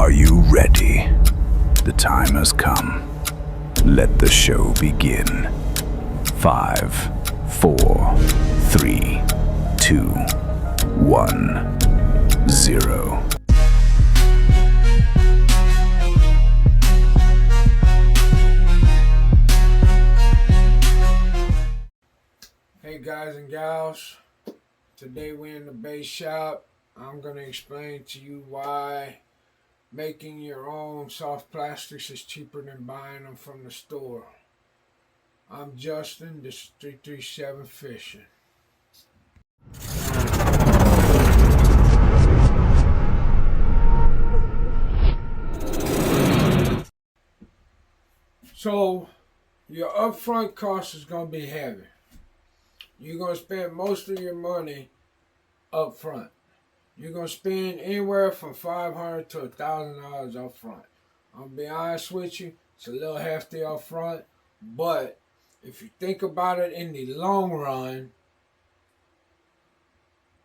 Are you ready? The time has come. Let the show begin. 5, 4, 3, 2, 1, 0. Hey guys and gals, today we're in the base shop. I'm going to explain to you why making your own soft plastics is cheaper than buying them from the store. I'm Justin, this is 337 Fishing. So your upfront cost is going to be heavy. You're going to spend most of your money up front. You're going to spend anywhere from $500 to $1,000 up front. I'll be honest with you, it's a little hefty up front, but if you think about it in the long run,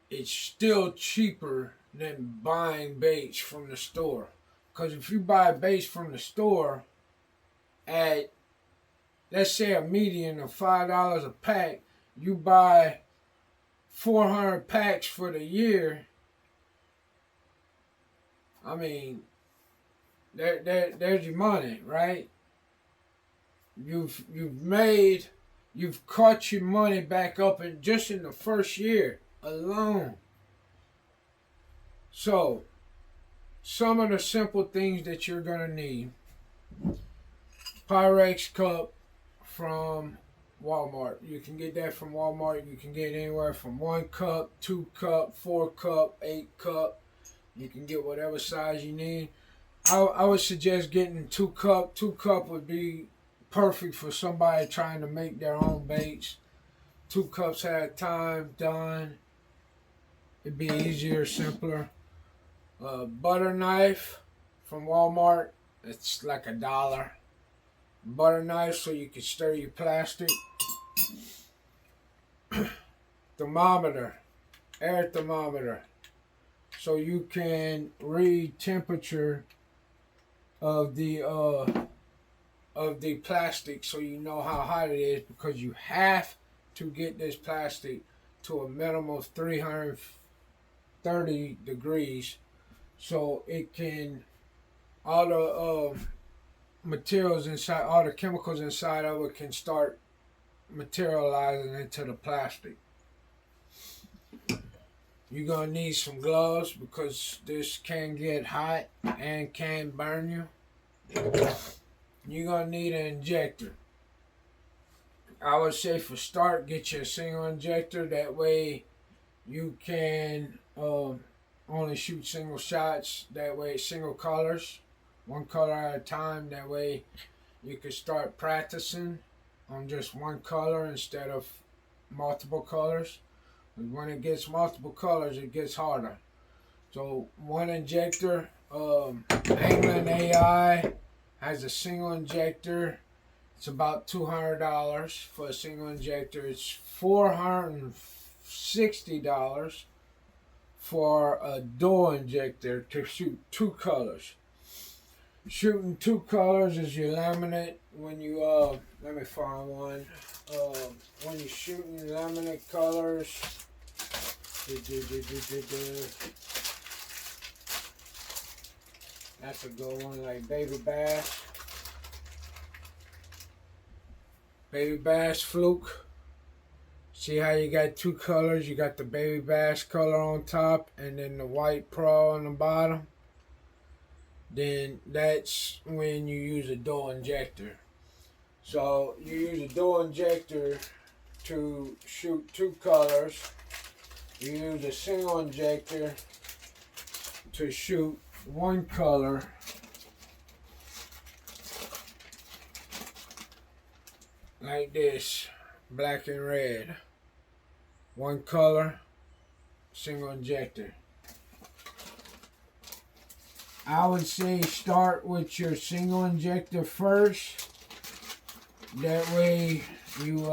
it's still cheaper than buying baits from the store. Because if you buy baits from the store at, let's say, a median of $5 a pack, you buy 400 packs for the year. I mean, there's your money, right? You've caught your money back up in just in the first year alone. So, some of the simple things that you're gonna need: Pyrex cup from Walmart. You can get that from Walmart. You can get anywhere from 1 cup, 2 cup, 4 cup, 8 cup. You can get whatever size you need. I would suggest getting 2 cup. 2 cup would be perfect for somebody trying to make their own baits. 2 cups at a time, done. It'd be easier, simpler. Butter knife from Walmart. It's like $1. Butter knife so you can stir your plastic. Thermometer, air thermometer, so you can read temperature of the plastic, so you know how hot it is, because you have to get this plastic to a minimum of 330 degrees, so it can, all the materials inside, all the chemicals inside of it can start materializing into the plastic. You're going to need some gloves because this can get hot and can burn you. You're going to need an injector. I would say for start, get you a single injector. That way you can only shoot single shots. That way single colors, 1 color at a time. That way you can start practicing on just 1 color instead of multiple colors. When it gets multiple colors, it gets harder. So 1 injector. Anglin AI has a single injector. It's about $200 for a single injector. It's $460 for a dual injector to shoot 2 colors. Shooting 2 colors is your laminate. When you let me find one. When you're shooting laminate colors, that's a good one, like Baby Bass. Baby Bass Fluke. See how you got 2 colors? You got the Baby Bass color on top and then the white Pro on the bottom. Then that's when you use a dual injector. So you use a dual injector to shoot 2 colors. You use a single injector to shoot 1 color. Like this, black and red. 1 color, single injector. I would say start with your single injector first. That way you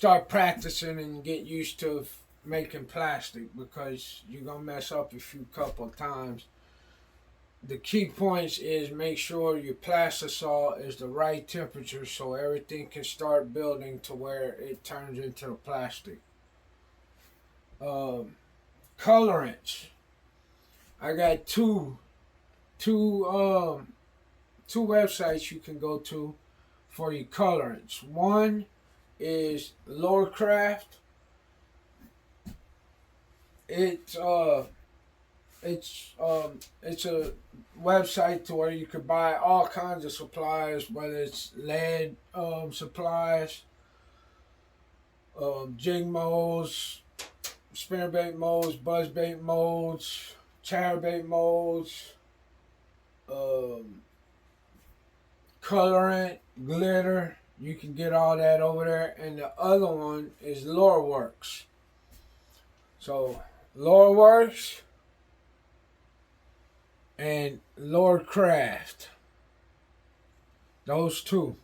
start practicing and get used to making plastic because you're gonna mess up a few couple of times. The key points is make sure your plastisol is the right temperature so everything can start building to where it turns into the plastic. Colorants. I got two websites you can go to for your colorants. One is Lorecraft. It's a website to where you could buy all kinds of supplies, whether it's lead supplies, jig molds, spinnerbait molds, buzzbait molds, chatterbait molds, colorant, glitter. You can get all that over there. And the other one is Loreworks. So Loreworks and Lorecraft. Those two.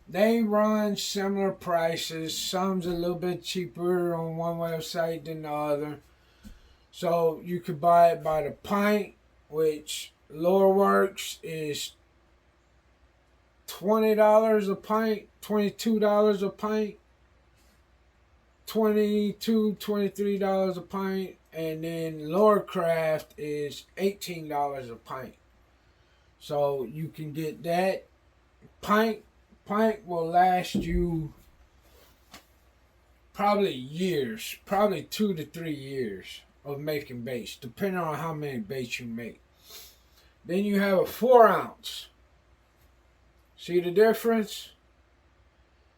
They run similar prices. Some's a little bit cheaper on one website than the other. So you could buy it by the pint, which Loreworks is $20 a pint, $22 a pint, $22, $23 a pint, and then Lorecraft is $18 a pint. So you can get that. Pint will last you probably years, probably 2 to 3 years of making baits, depending on how many baits you make. Then you have a 4 ounce. See the difference?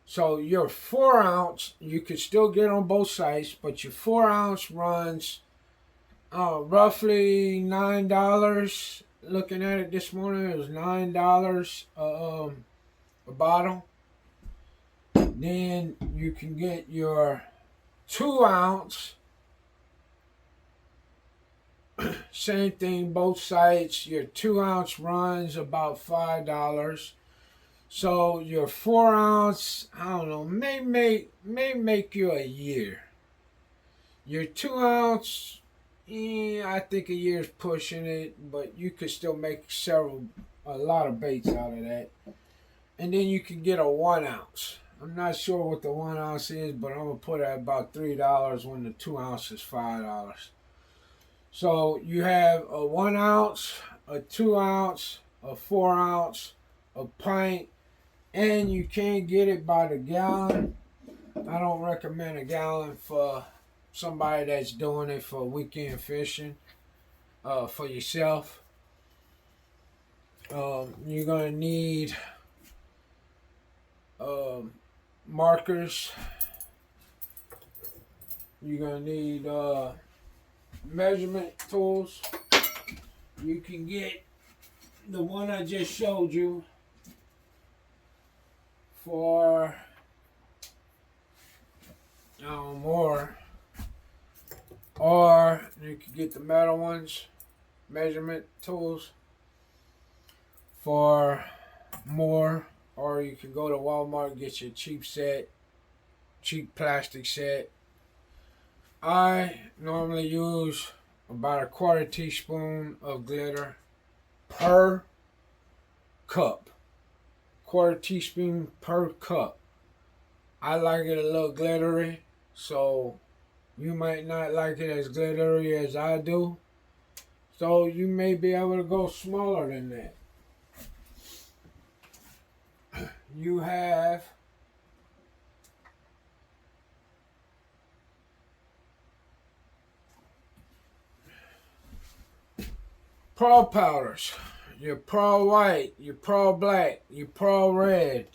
So your 4 ounce, you could still get on both sites, but your 4 ounce runs roughly $9. Looking at it this morning, it was $9 a bottle. Then you can get your 2 ounce. Same thing, both sites. Your 2 ounce runs about $5. So your 4 ounce, I don't know, may make you a year. Your 2 ounce, I think a year's pushing it, but you could still make a lot of baits out of that. And then you can get a 1 ounce. I'm not sure what the 1 ounce is, but I'm gonna put it at about $3 when the 2 ounce is $5. So you have a 1 ounce, a 2 ounce, a 4 ounce, a pint, and you can get it by the gallon. I don't recommend a gallon for somebody that's doing it for weekend fishing. For yourself, you're gonna need markers. You're gonna need measurement tools. You can get the one I just showed you for more, or you can get the metal ones, measurement tools for more, or you can go to Walmart and get your cheap plastic set. I normally use about a 1/4 teaspoon of glitter per cup. 1/4 teaspoon per cup. I like it a little glittery, so you might not like it as glittery as I do. So you may be able to go smaller than that. You have pearl powders. Your pearl white, your pearl black, your pearl red,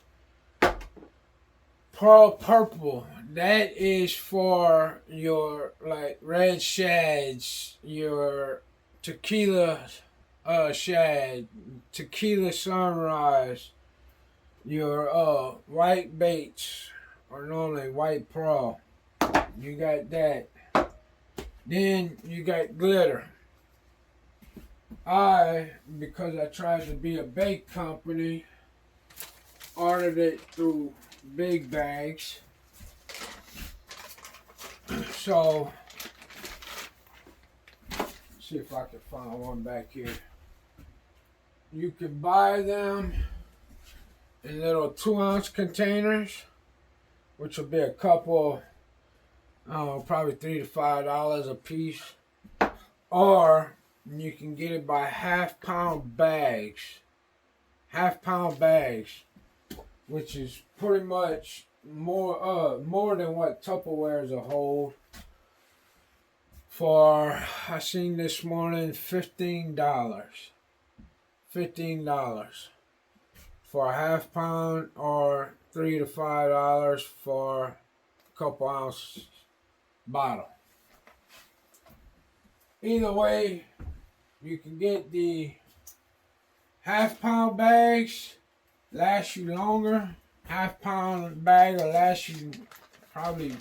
pearl purple. That is for your like red shads, your tequila shad, tequila sunrise, your white baits are normally white pearl. You got that. Then you got glitter. Because I tried to be a bait company, ordered it through big bags. So, see if I can find one back here. You can buy them in little 2-ounce containers, which will be a couple, probably $3 to $5 a piece. Or you can get it by half-pound bags. Half-pound bags, which is pretty much more than what Tupperware's a hold. For, I seen this morning, $15. $15 for a half-pound, or $3 to $5 for a couple ounce bottle. Either way, you can get the half-pound bags, last you longer. Half-pound bag will last you probably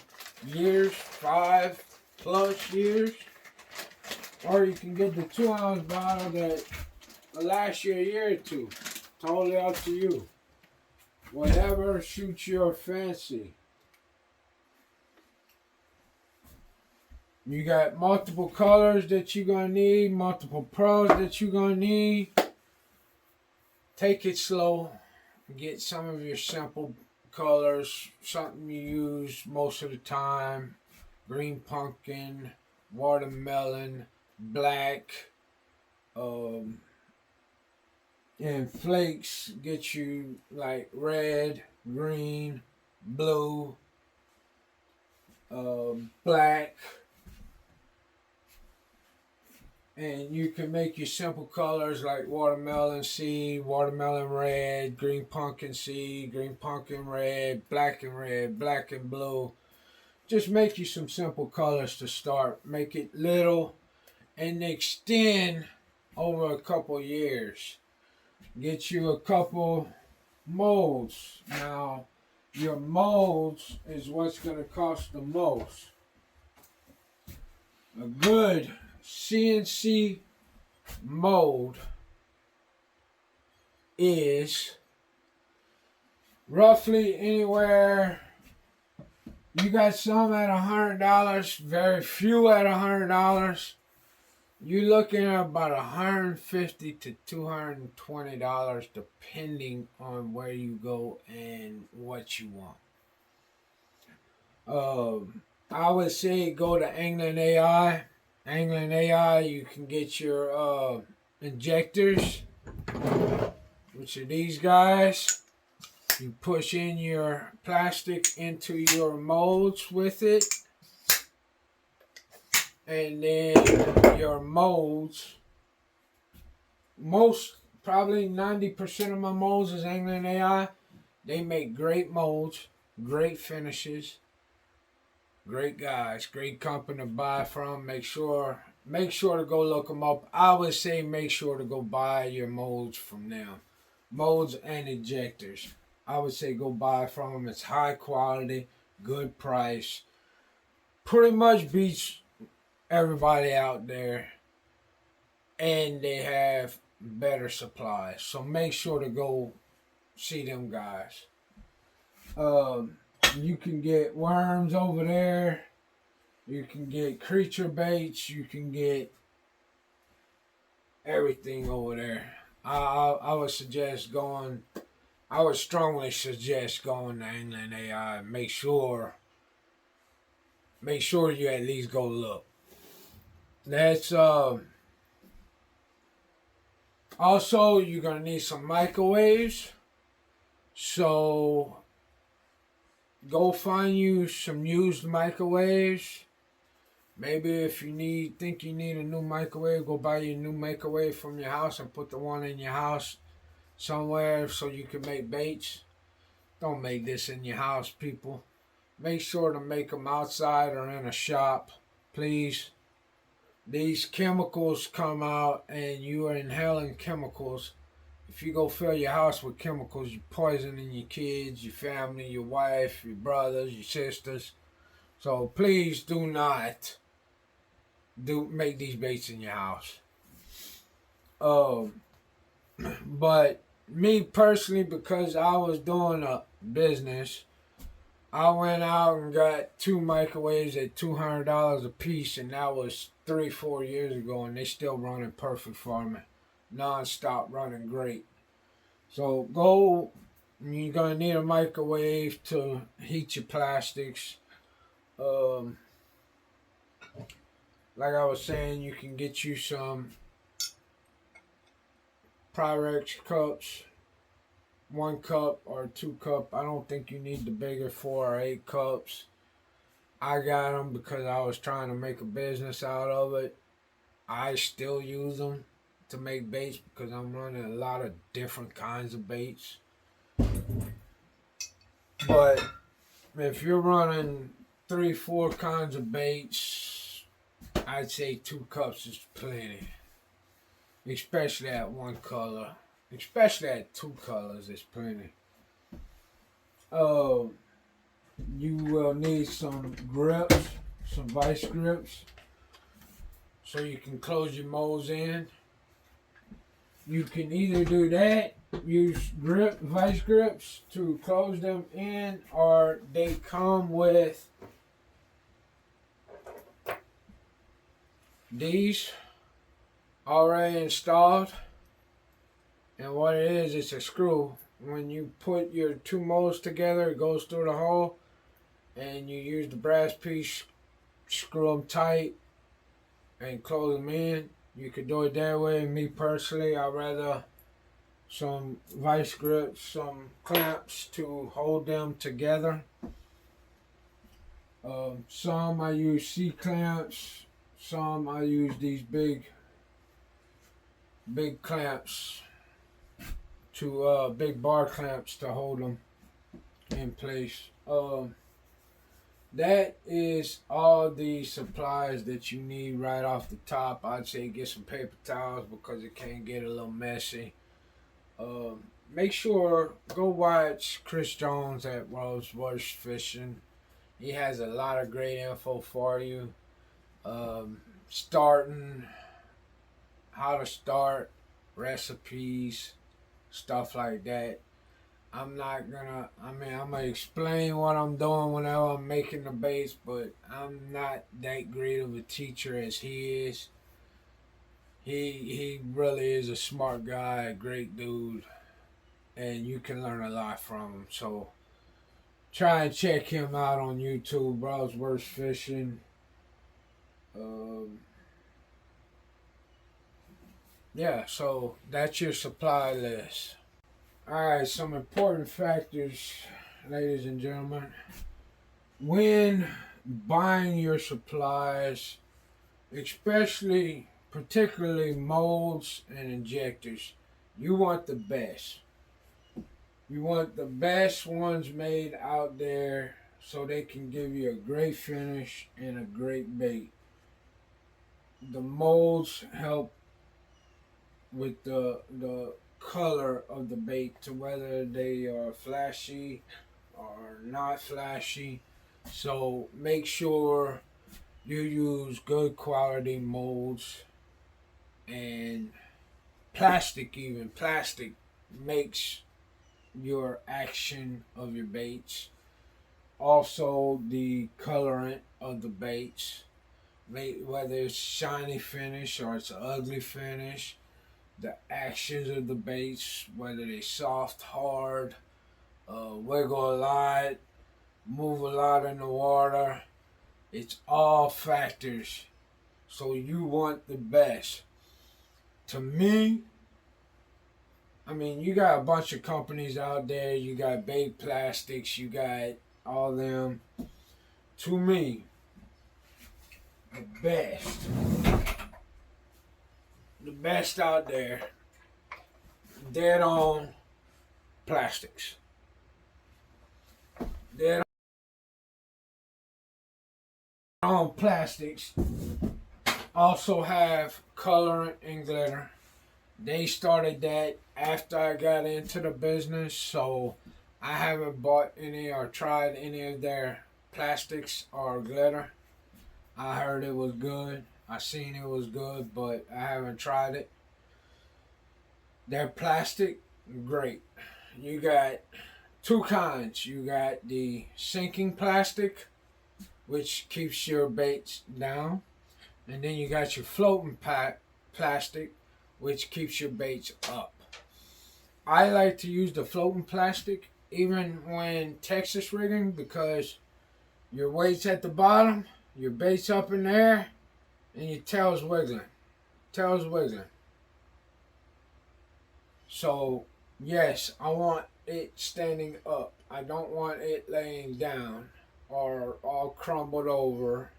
years, 5+ years. Or you can get the 2-ounce bottle that will last you a year or two. Totally up to you. Whatever suits your fancy. You got multiple colors that you're going to need, multiple pros that you're going to need. Take it slow. Get some of your simple colors, something you use most of the time. Green pumpkin, watermelon, black, and flakes get you like red, green, blue, black. And you can make your simple colors like watermelon seed, watermelon red, green pumpkin seed, green pumpkin red, black and blue. Just make you some simple colors to start. Make it little and extend over a couple years. Get you a couple molds. Now, your molds is what's going to cost the most. A good CNC mold is roughly anywhere. You got some at $100, very few at $100. You're looking at about $150 to $220 depending on where you go and what you want. I would say go to Anglin AI. Anglin AI, you can get your injectors, which are these guys. You push in your plastic into your molds with it, and then your molds, probably 90% of my molds is Anglin AI. They make great molds, great finishes. Great guys, great company to buy from. Make sure to go look them up. I would say make sure to go buy your molds from them. Molds and injectors. I would say go buy from them. It's high quality, good price. Pretty much beats everybody out there. And they have better supplies. So make sure to go see them guys. You can get worms over there. You can get creature baits. You can get everything over there. I would suggest going. I would strongly suggest going to Anglin AI. Make sure you at least go look. That's also, you're gonna need some microwaves. So go find you some used microwaves. Maybe if you think you need a new microwave, go buy you a new microwave from your house and put the one in your house somewhere so you can make baits. Don't make this in your house, people. Make sure to make them outside or in a shop, please. These chemicals come out and you are inhaling chemicals. If you go fill your house with chemicals, you're poisoning your kids, your family, your wife, your brothers, your sisters. So please do not make these baits in your house. But me personally, because I was doing a business, I went out and got 2 microwaves at $200 a piece, and that was 3-4 years ago, and they still running perfect for me, non-stop running great. So go. You're gonna need a microwave to heat your plastics. Um, like I was saying, you can get you some Pyrex cups, 1 cup or 2 cup. I don't think you need the bigger 4 or 8 cups. I got them because I was trying to make a business out of it. I still use them to make baits because I'm running a lot of different kinds of baits. But if you're running 3-4 kinds of baits, I'd say 2 cups is plenty. Especially at one color. Especially at 2 colors is plenty. You will need some grips, some vice grips, so you can close your molds in. You can either do that, use vice grips to close them in, or they come with these already installed. And what it is, it's a screw. When you put your 2 molds together, it goes through the hole, and you use the brass piece, screw them tight, and close them in. You could do it that way. Me personally, I'd rather some vice grips, some clamps to hold them together. Some I use C clamps. Some I use these big clamps to big bar clamps to hold them in place. That is all the supplies that you need right off the top. I'd say get some paper towels because it can get a little messy. Make sure, go watch Chris Jones at World's Worst Fishing. He has a lot of great info for you. Starting, how to start, recipes, stuff like that. I'm gonna explain what I'm doing whenever I'm making the baits, but I'm not that great of a teacher as he is. He really is a smart guy, a great dude, and you can learn a lot from him. So try and check him out on YouTube, World's Worst Fishing. Yeah, so that's your supply list. Alright, some important factors, ladies and gentlemen. When buying your supplies, particularly molds and injectors, you want the best. You want the best ones made out there so they can give you a great finish and a great bait. The molds help with the color of the bait, to whether they are flashy or not flashy. So make sure you use good quality molds and plastic. Even plastic makes your action of your baits. Also the colorant of the baits, whether it's shiny finish or it's an ugly finish. The actions of the baits, whether they soft, hard, wiggle a lot, move a lot in the water. It's all factors. So you want the best. To me, you got a bunch of companies out there. You got Bait Plastics. You got all them. To me, the best out there, Dead On Plastics. Dead On Plastics also have colorant and glitter. They started that after I got into the business, so I haven't bought any or tried any of their plastics or glitter. I heard it was good. I seen it was good, but I haven't tried it. Their plastic, great. You got two kinds. You got the sinking plastic, which keeps your baits down, and then you got your floating plastic, which keeps your baits up. I like to use the floating plastic even when Texas rigging because your weight's at the bottom, your bait's up in the air, and your tail's wiggling. Tail's wiggling. So, yes, I want it standing up. I don't want it laying down or all crumbled over.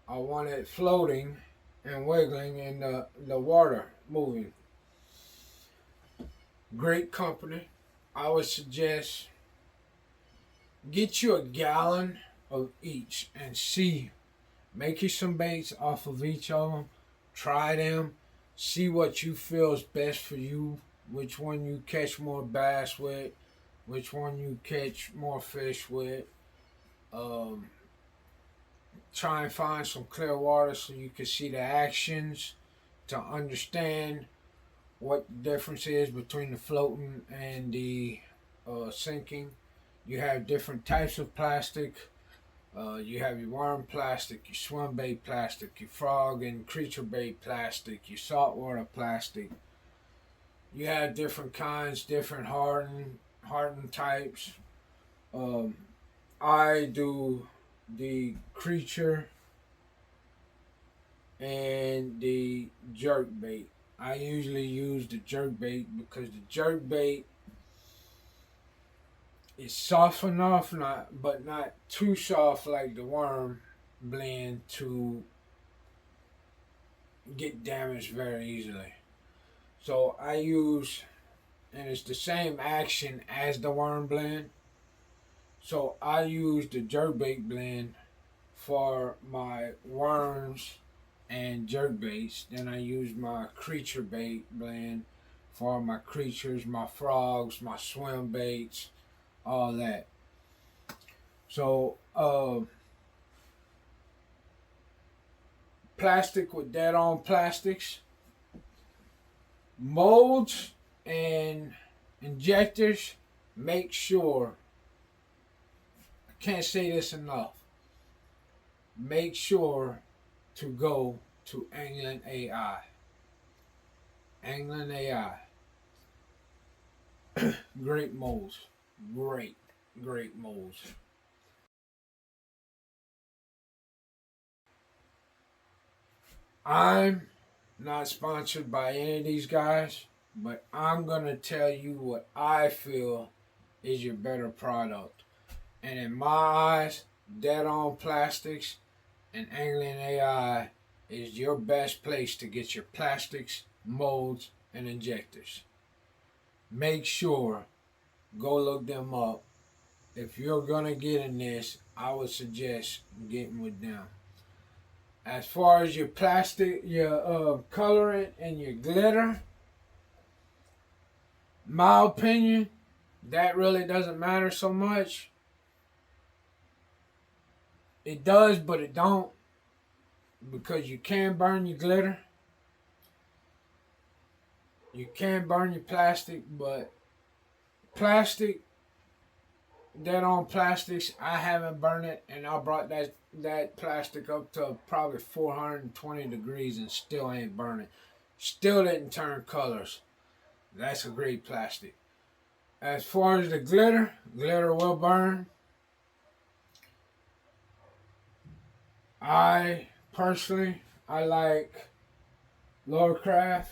I want it floating and wiggling and the water moving. Great company. I would suggest get you a gallon of each and see. Make you some baits off of each of them. Try them. See what you feel is best for you. Which one you catch more bass with. Which one you catch more fish with. Try and find some clear water so you can see the actions to understand what the difference is between the floating and the sinking. You have different types of plastic. You have your worm plastic, your swim bait plastic, your frog and creature bait plastic, your saltwater plastic. You have different kinds, different hardened types. I do the creature and the jerk bait. I usually use the jerk bait because the jerk bait is soft enough, but not too soft like the worm blend to get damaged very easily. So I use, and it's the same action as the worm blend. So I use the jerkbait blend for my worms and jerkbaits. Then I use my creature bait blend for my creatures, my frogs, my swim baits, all that. So plastic with dead on plastics, molds and injectors. Make sure, I can't say this enough, make sure to go to Angling AI. Angling AI. Great molds. Great molds. I'm not sponsored by any of these guys, but I'm going to tell you what I feel is your better product. And in my eyes, Dead On Plastics and Angling AI is your best place to get your plastics, molds, and injectors. Make sure, go look them up. If you're going to get in this, I would suggest getting with them. As far as your plastic, your colorant and your glitter, my opinion, that really doesn't matter so much. It does, but it don't, because you can burn your glitter. You can burn your plastic, but plastic, Dead On Plastics, I haven't burned it, and I brought that plastic up to probably 420 degrees and still ain't burning. Still didn't turn colors. That's a great plastic. As far as the glitter will burn. I personally, I like Lorecraft.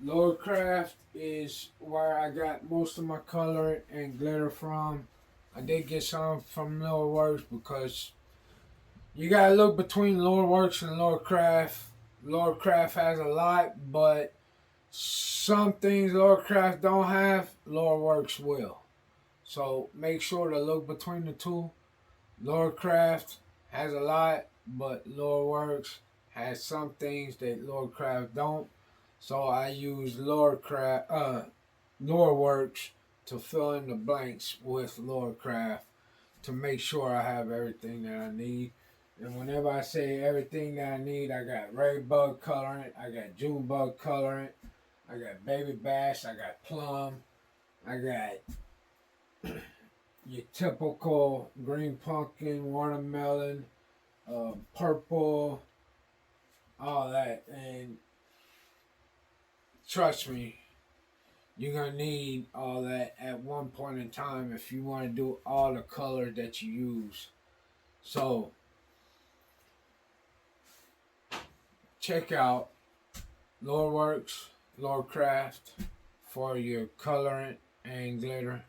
Lorecraft is where I got most of my color and glitter from. I did get some from Loreworks because you gotta look between Loreworks and Lorecraft. Lorecraft has a lot, but some things Lorecraft don't have, Loreworks will. So make sure to look between the two. Lorecraft has a lot, but Loreworks has some things that Lorecraft don't. So I use Loreworks to fill in the blanks with Lorecraft to make sure I have everything that I need. And whenever I say everything that I need, I got Raybug colorant, I got Junebug colorant, I got Baby Bass, I got Plum, I got your typical green pumpkin, watermelon, purple, all that. And trust me, you're gonna need all that at one point in time if you want to do all the color that you use. So check out Loreworks, Lorecraft for your colorant and glitter.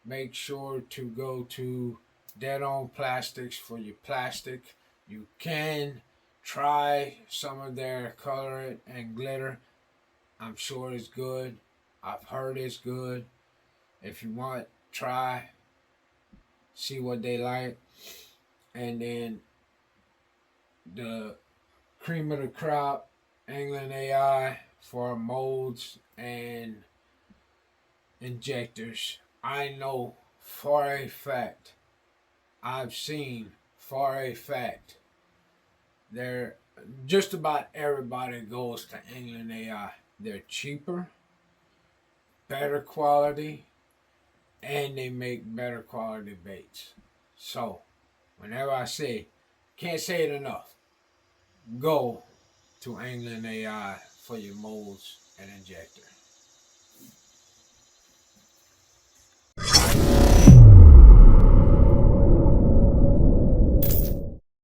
Make sure to go to Dead On Plastics for your plastic. You can try some of their colorant and glitter. I'm sure it's good. I've heard it's good. If you want, try. See what they like. And then the cream of the crop, England AI for molds and injectors. I know for a fact, I've seen for a fact, they're just about everybody goes to England AI. They're cheaper, better quality, and they make better quality baits. So, whenever I say, can't say it enough, go to England AI for your molds and injector.